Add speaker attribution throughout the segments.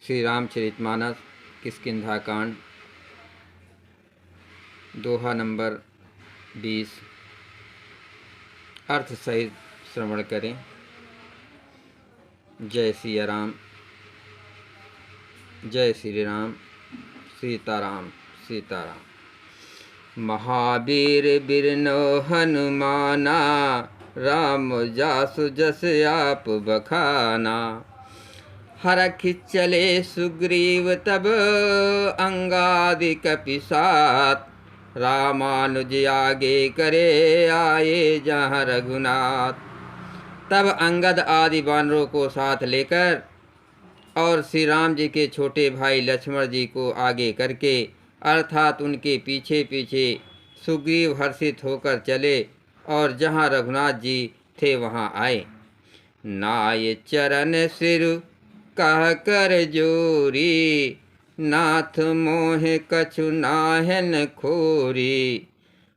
Speaker 1: श्री रामचरितमानस किष्किंधा कांड दोहा नंबर 20 अर्थ सहित श्रवण करें। जय सिया राम, जय श्री राम, सीताराम सीताराम। महावीर बिरनो हनुमाना, राम जासु जस आप बखाना। हरखि चले सुग्रीव तब, अंगादि कपिसात। रामानुज आगे करे, आए जहाँ रघुनाथ। तब अंगद आदि वानरों को साथ लेकर और श्री राम जी के छोटे भाई लक्ष्मण जी को आगे करके अर्थात उनके पीछे पीछे सुग्रीव हर्षित होकर चले और जहाँ रघुनाथ जी थे वहाँ आए। नाय चरण सिर कह कर जोरी, नाथ मोह कछु नाहन खोरी।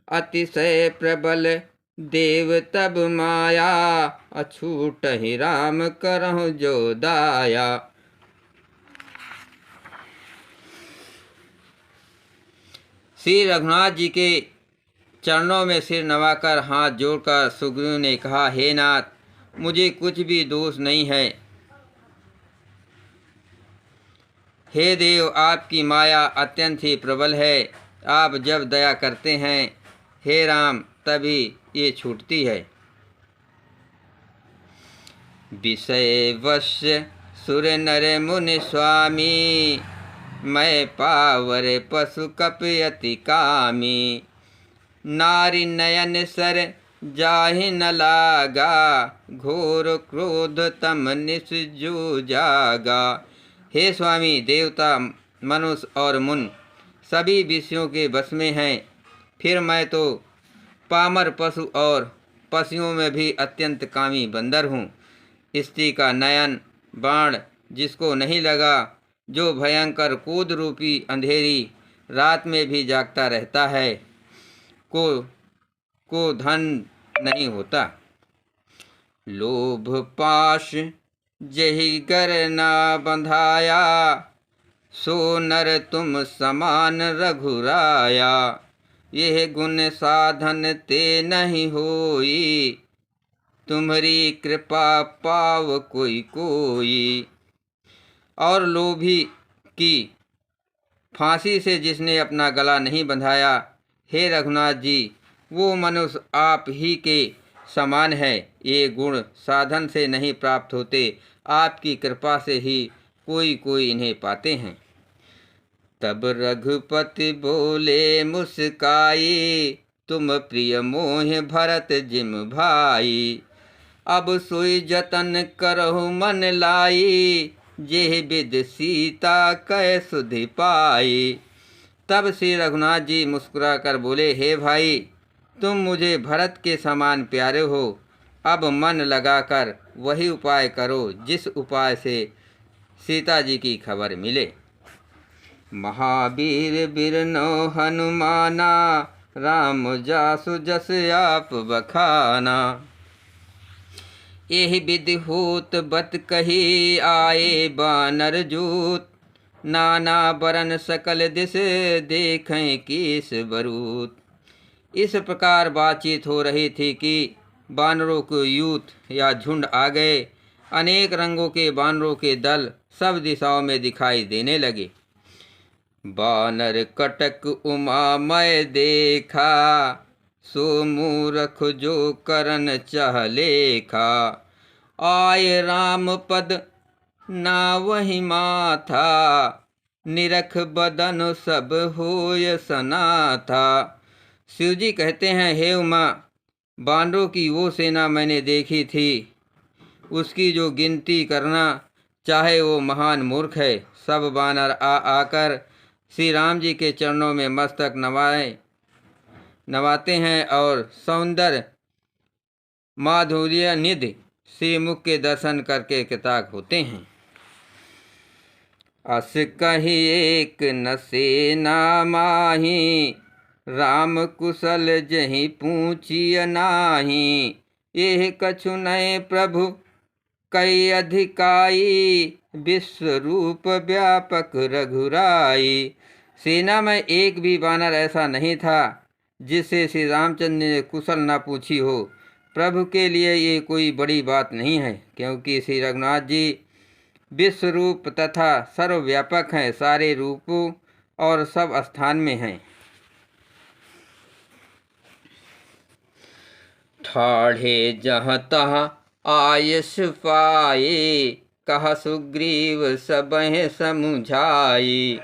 Speaker 1: अतिशय प्रबल देव तब माया, अछूट ही राम करहु जो दाया। श्री रघुनाथ जी के चरणों में सिर नवाकर हाथ जोड़कर सुग्रीव ने कहा, हे नाथ, मुझे कुछ भी दोष नहीं है। हे देव, आपकी माया अत्यंत ही प्रबल है। आप जब दया करते हैं हे राम तभी ये छूटती है। विषय वश्य सुर नर मुनि स्वामी, मैं पावर पशु कपयति कामी। नारी नयन सर जाहि न लागा, घोर क्रोध तम निस जो जागा। हे स्वामी, देवता मनुष्य और मुन सभी विषयों के वश में हैं। फिर मैं तो पामर पशु और पशुओं में भी अत्यंत कामी बंदर हूँ। स्त्री का नयन बाण जिसको नहीं लगा, जो भयंकर क्रोध रूपी अंधेरी रात में भी जागता रहता है, को धन नहीं होता। लोभ पाश जहि गर ना बंधाया, सो नर तुम समान रघुराया। यह गुण साधन ते नहीं होई, तुम्हारी कृपा पाव कोई कोई। और लोभी की फांसी से जिसने अपना गला नहीं बंधाया, हे रघुनाथ जी, वो मनुष्य आप ही के समान है। ये गुण साधन से नहीं प्राप्त होते, आपकी कृपा से ही कोई कोई इन्हें पाते हैं। तब रघुपति बोले मुस्काई, तुम प्रिय मोह भरत जिम भाई। अब सोई जतन करहु मन लाई, जेह विद सीता कै सुधि पाई। तब श्री रघुनाथ जी मुस्कुरा कर बोले, हे भाई, तुम मुझे भरत के समान प्यारे हो। अब मन लगाकर वही उपाय करो जिस उपाय से सीता जी की खबर मिले। महावीर बिरनो हनुमाना, राम जासु जस आप बखाना। एहि विधि होत बत कही, आए बानर जूत। नाना बरन सकल दिस, देखें कीस बरूत। इस प्रकार बातचीत हो रही थी कि बानरों के यूथ या झुंड आ गए। अनेक रंगों के बानरों के दल सब दिशाओं में दिखाई देने लगे। बानर कटक उमा मैं देखा, सो मूरख जो करन चाह लेखा। आय राम पद ना वही माथा, निरख बदन सब होय सनाथा। शिव जी कहते हैं, हे उमा, बानरों की वो सेना मैंने देखी थी, उसकी जो गिनती करना चाहे वो महान मूर्ख है। सब बानर आकर श्री राम जी के चरणों में मस्तक नवाते हैं और सौंदर्य माधुर्य निधि श्री मुख के दर्शन करके कृतार्थ होते हैं। अस कही एक न सेना माही, राम कुशल जहि पूछिय नाही। एह कछु नये प्रभु कई अधिकाई, विश्व रूप व्यापक रघुराई। सेना में एक भी वानर ऐसा नहीं था जिससे श्री रामचंद्र ने कुशल न पूछी हो। प्रभु के लिए ये कोई बड़ी बात नहीं है, क्योंकि श्री रघुनाथ जी विश्व रूप तथा सर्वव्यापक हैं, सारे रूपों और सब स्थान में हैं। ठाढ़े जहाँ तहाँ आयस पाए, कहा सुग्रीव सबह समुझाई।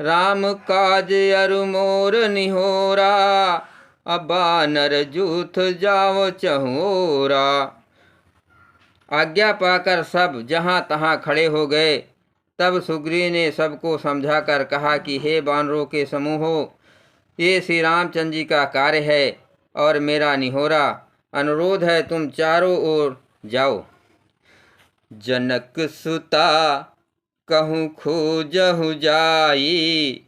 Speaker 1: राम काज अरु मोर निहोरा, अब बानर जूथ जाओ चहोरा। आज्ञा पाकर सब जहाँ तहाँ खड़े हो गए। तब सुग्रीव ने सबको समझाकर कहा कि हे बानरों के समूहों, ये श्री रामचंद्र जी का कार्य है और मेरा निहोरा अनुरोध है, तुम चारों ओर जाओ। जनक सुता कहूँ खोजहु जाई,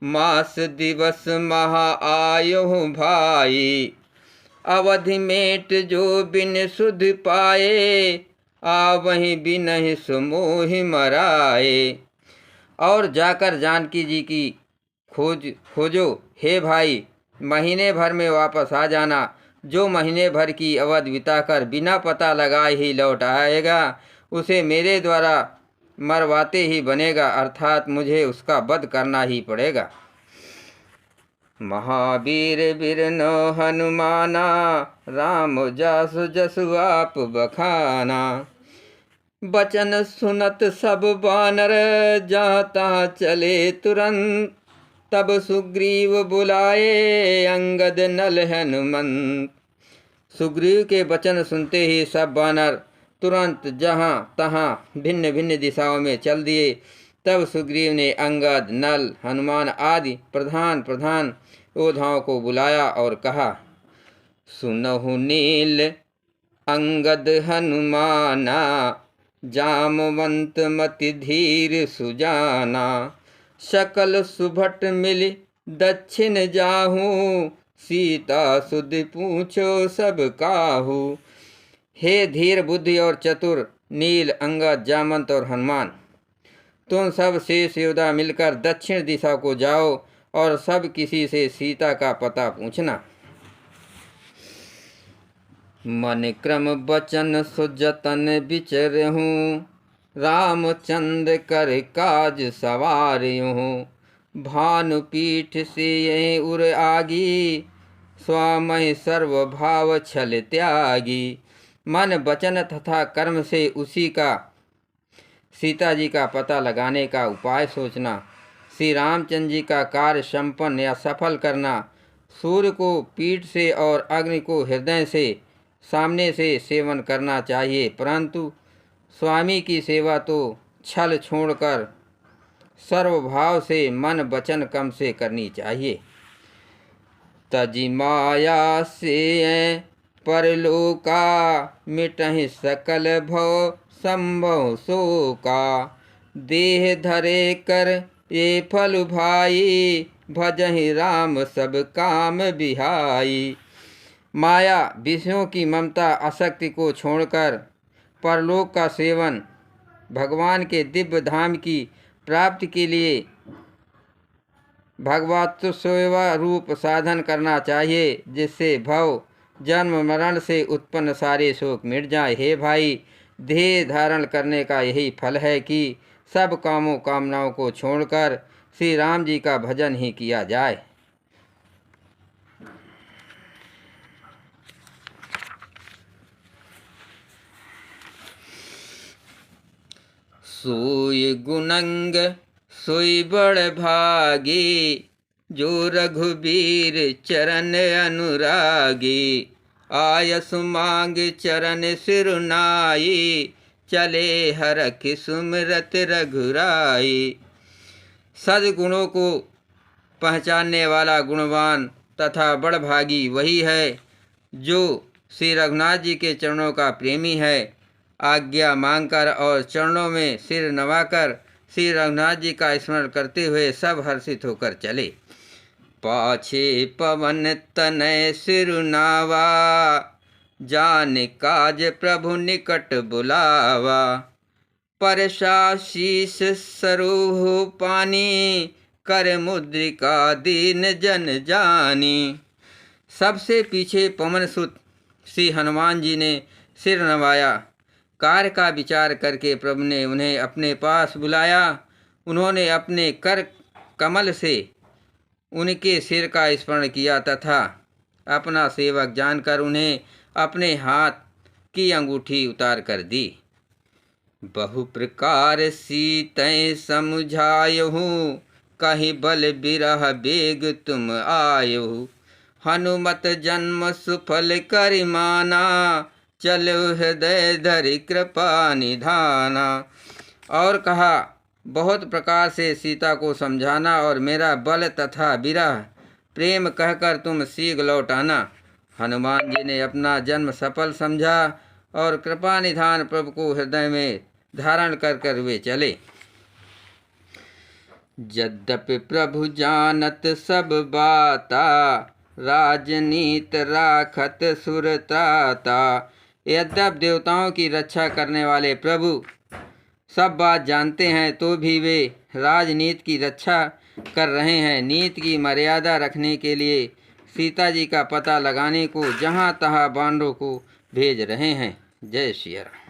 Speaker 1: मास दिवस महा आयो भाई। अवधि मेट जो बिन सुध पाए, आवहि बिनहि सुमोहि मराए। और जाकर जानकी जी की खोजो हे भाई, महीने भर में वापस आ जाना। जो महीने भर की अवध बिताकर बिना पता लगाए ही लौट आएगा, उसे मेरे द्वारा मरवाते ही बनेगा, अर्थात मुझे उसका वध करना ही पड़ेगा। महावीर बिरनो हनुमाना, राम जासु जसु आप बखाना। बचन सुनत सब बानर, जहाँ तहाँ चले तुरंत। तब सुग्रीव बुलाए, अंगद नल हनुमंत। सुग्रीव के वचन सुनते ही सब बानर तुरंत जहाँ तहाँ भिन्न भिन्न दिशाओं में चल दिए। तब सुग्रीव ने अंगद, नल, हनुमान आदि प्रधान योद्धाओं को बुलाया और कहा, सुनहु नील अंगद हनुमाना, जामवंत मति धीर सुजाना। सकल सुभट मिल दक्षिण जाहूँ, सीता सुध पूछो सब काहू। हे धीर बुद्धि और चतुर नील, अंगद, जामवंत और हनुमान, तुम सब शेष योद्धा मिलकर दक्षिण दिशा को जाओ और सब किसी से सीता का पता पूछना। मन क्रम बचन सुजतन विचरहूँ, रामचंद्र कर काज सवारहूँ। भानु पीठ से ये उर आगी, स्वामहि सर्व भाव छल त्यागी। मन वचन तथा कर्म से उसी का सीता जी का पता लगाने का उपाय सोचना। श्री रामचंद्र जी का कार्य संपन्न या सफल करना। सूर्य को पीठ से और अग्नि को हृदय से सामने से सेवन करना चाहिए, परंतु स्वामी की सेवा तो छल छोड़कर सर्वभाव से मन वचन कम से करनी चाहिए। तजी माया से परलोका, मिटहि सकल भव संभव शोका। देह धरे कर ये फल भाई, भजहि राम सब काम बिहाई। माया विषयों की ममता आसक्ति को छोड़कर परलोक का सेवन, भगवान के दिव्य धाम की प्राप्ति के लिए भगवत सेवा रूप साधन करना चाहिए, जिससे भव जन्म मरण से उत्पन्न सारे शोक मिट जाए। हे भाई, देह धारण करने का यही फल है कि सब कामों कामनाओं को छोड़कर श्री राम जी का भजन ही किया जाए। सोई गुणंग सोई बड़ भागी, जो रघुबीर चरण अनुरागी। आयस मांग चरण सिरुनाई, चले हरख सुमरत रघुराई। सद्गुणों को पहचानने वाला गुणवान तथा बड़भागी वही है जो श्री रघुनाथ जी के चरणों का प्रेमी है। आज्ञा मांगकर और चरणों में सिर नवाकर श्री रघुनाथ जी का स्मरण करते हुए सब हर्षित होकर चले। पाछे पवन तनय सिरुनावा, जान काज प्रभु निकट बुलावा। परसा शीस सरोह पानी, कर मुद्रिका दीन जन जानी। सबसे पीछे पवन सुत श्री हनुमान जी ने सिर नवाया। कार्य का विचार करके प्रभु ने उन्हें अपने पास बुलाया। उन्होंने अपने कर कमल से उनके सिर का स्मरण किया तथा अपना सेवक जानकर उन्हें अपने हाथ की अंगूठी उतार कर दी। बहु प्रकार सीतैं समझायहूँ, कहीं बल बिरह बेग तुम आयहु। हनुमत जन्म सुफल करि माना, चलो हृदय धरि कृपा निधाना। और कहा, बहुत प्रकार से सीता को समझाना और मेरा बल तथा विरह प्रेम कहकर तुम शीघ्र लौट आना। हनुमान जी ने अपना जन्म सफल समझा और कृपा निधान प्रभु को हृदय में धारण कर कर वे चले। यद्यपि प्रभु जानत सब बाता, राजनीत राखत सुरताता। यद्यप देवताओं की रक्षा करने वाले प्रभु सब बात जानते हैं तो भी वे राजनीति की रक्षा कर रहे हैं। नीति की मर्यादा रखने के लिए सीता जी का पता लगाने को जहाँ तहाँ बानरों को भेज रहे हैं। जय श्री राम।